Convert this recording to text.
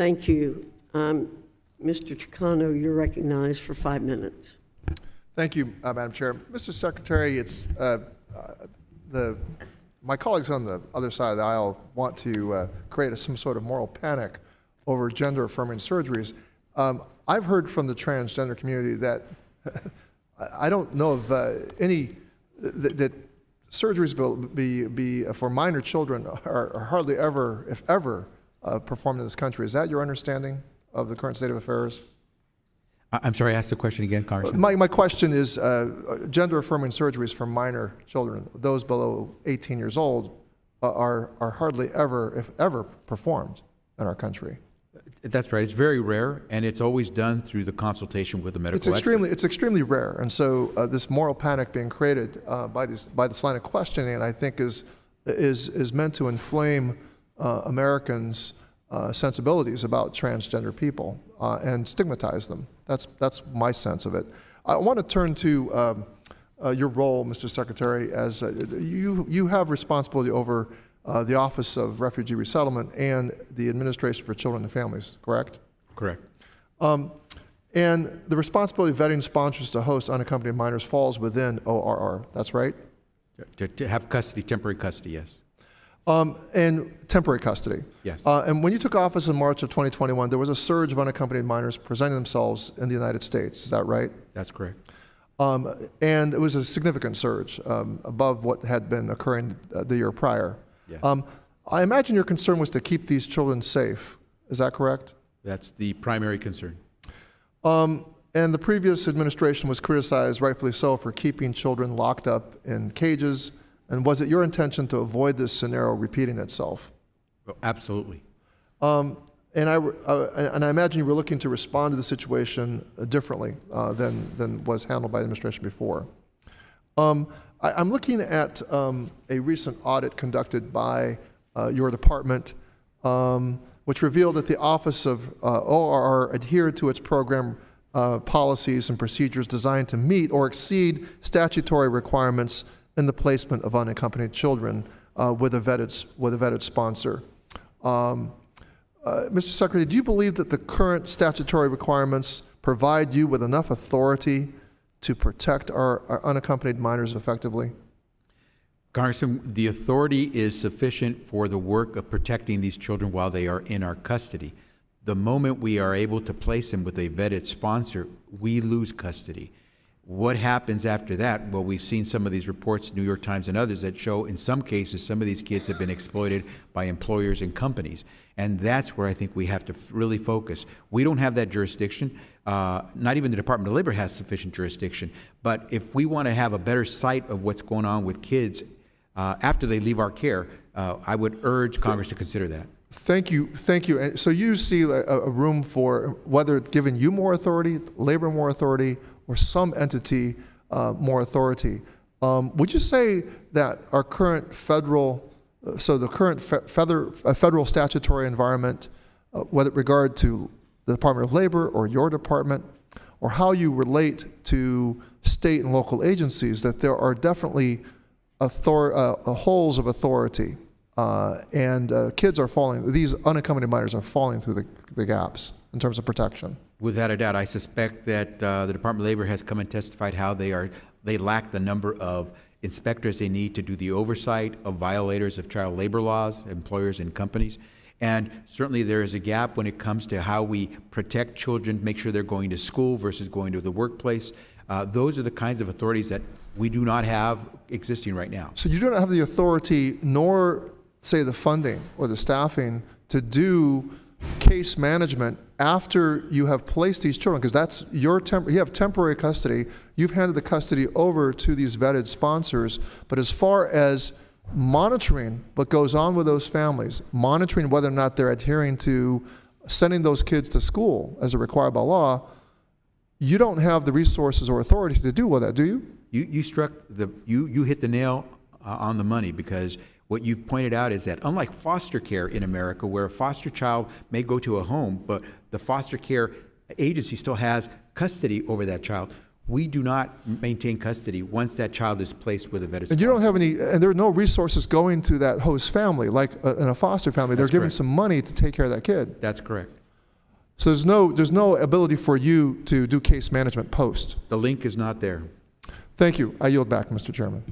Thank you. Mr. Takano, you're recognized for 5 minutes. Thank you, Madam Chair. Mr. Secretary, my colleagues on the other side of the aisle want to create some sort of moral panic over gender-affirming surgeries. I've heard from the transgender community that I don't know of that surgeries for minor children are hardly ever, if ever, performed in this country. Is that your understanding of the current state of affairs? I'm sorry, ask the question again, Congressman. My question is gender-affirming surgeries for minor children, those below 18 years old, are hardly ever, if ever, performed in our country. That's right. It's very rare, and it's always done through the consultation with the medical expert. It's extremely rare, and so this moral panic being created by this line of questioning, I think, is meant to inflame Americans' sensibilities about transgender people and stigmatize them. That's my sense of it. I want to turn to your role, Mr. Secretary, as you have responsibility over the Office of Refugee Resettlement and the Administration for Children and Families, correct? Correct. And the responsibility of vetting sponsors to host unaccompanied minors falls within ORR, that's right? To have custody, temporary custody, yes. And temporary custody. Yes. And when you took office in March of 2021, there was a surge of unaccompanied minors presenting themselves in the United States, is that right? That's correct. And it was a significant surge above what had been occurring the year prior. Yes. I imagine your concern was to keep these children safe. Is that correct? That's the primary concern. And the previous administration was criticized, rightfully so, for keeping children locked up in cages. And was it your intention to avoid this scenario repeating itself? Oh, absolutely. And I imagine you were looking to respond to the situation differently than was handled by the administration before. I'm looking at a recent audit conducted by your department, which revealed that the Office of ORR adhered to its program policies and procedures designed to meet or exceed statutory requirements in the placement of unaccompanied children with a vetted sponsor. Mr. Secretary, do you believe that the current statutory requirements provide you with enough authority to protect our unaccompanied minors effectively? Congressman, the authority is sufficient for the work of protecting these children while they are in our custody. The moment we are able to place them with a vetted sponsor, we lose custody. What happens after that? Well, we've seen some of these reports, New York Times and others, that show in some cases some of these kids have been exploited by employers and companies. And that's where I think we have to really focus. We don't have that jurisdiction. Not even the Department of Labor has sufficient jurisdiction. But if we want to have a better sight of what's going on with kids after they leave our care, I would urge Congress to consider that. Thank you. And so you see a room for whether giving you more authority, labor more authority, or some entity more authority. Would you say that our current federal statutory environment, whether it regard to the Department of Labor or your department, or how you relate to state and local agencies, that there are definitely holes of authority, and kids are falling, these unaccompanied minors are falling through the gaps in terms of protection? Without a doubt, I suspect that the Department of Labor has come and testified how they lack the number of inspectors they need to do the oversight of violators of child labor laws, employers and companies. And certainly there is a gap when it comes to how we protect children, make sure they're going to school versus going to the workplace. Those are the kinds of authorities that we do not have existing right now. So you don't have the authority, nor say the funding or the staffing, to do case management after you have placed these children, because that's you have temporary custody. You've handed the custody over to these vetted sponsors. But as far as monitoring what goes on with those families, monitoring whether or not they're adhering to sending those kids to school as required by law, you don't have the resources or authority to do with that, do you? You hit the nail on the money, because what you've pointed out is that unlike foster care in America, where a foster child may go to a home, but the foster care agency still has custody over that child, we do not maintain custody once that child is placed with a vetted sponsor. And you don't have any, and there are no resources going to that host family, like in a foster family. They're given some money to take care of that kid. That's correct. So there's no ability for you to do case management post. The link is not there. Thank you. I yield back, Mr. Chairman.